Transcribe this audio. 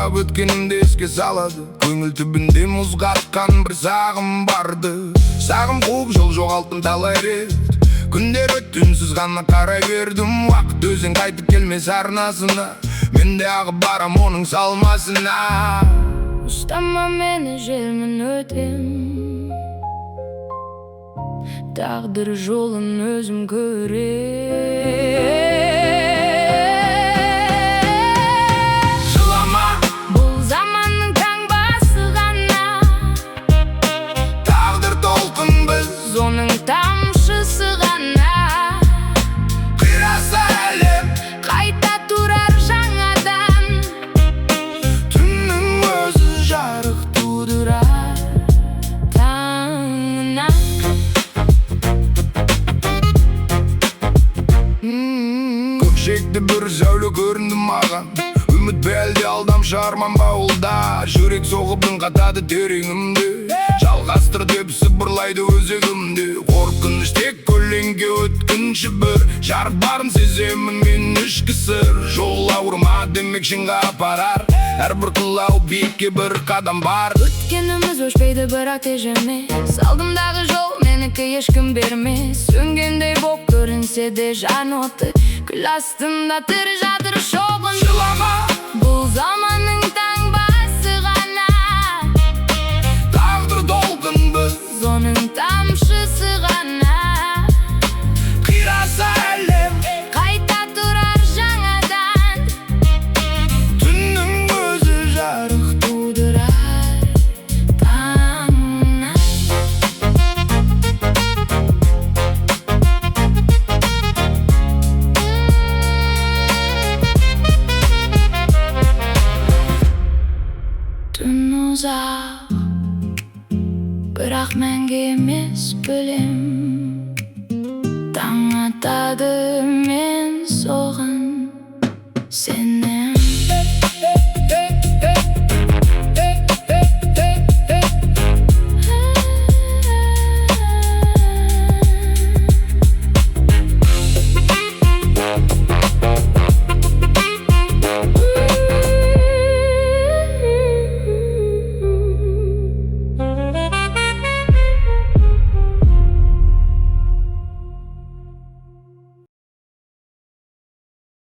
Ойлап өткенімді еске салады. Көңіл түбінде мұз қатқан бір сағым барды. Сағым қуып жол жоғалттым талай рет. Күндер өтті үнсіз ғана қарай бердім. Уақыт өзен қайтып келмес арнасына. Мен де ағып барам оның салмасына. Ұстама мені желмен өтем, тағдыр жолын өзім көрем. Жылама, Бұл заманның таңбасы ғана, тағдыр толқын біз, оның тамшысы ғана. қираса әлем, Қайта тұрар жаңадан, түннің өзі жарық тудырар таңына. Көкшекті бір зәулі көрінді маған. Үміт пе әлде алдамшы арман ба олда. Жүрек соғып үн қатады тереңімді. Жалғастыр деп сыбырлайды өзегімді. Қорқыныш тек көлеңке өткінші бір. Жарық барын сеземін мен ішкі сыр. Жол ауырма демек шыңға апарар. Әрбір қылау биікке бір қадам бар. Өткеніміз өшпейді бірақ тежемес, алдымдағы жол менікі ешкім бермес. Сөнгендей боп көрінсе де жан оты, күл астында тірі жатыр шоғын. Жылама, Бұл заманның таңбасы ғана, тағдыр толқын біз, оның тамшысы ғана. қираса әлем, Қайта тұрар жаңадан, түннің өзі жарық. тудырар таңына. Түн ұзақ, бірақ мәңгі емес білем. Таң атады мен соғын, сен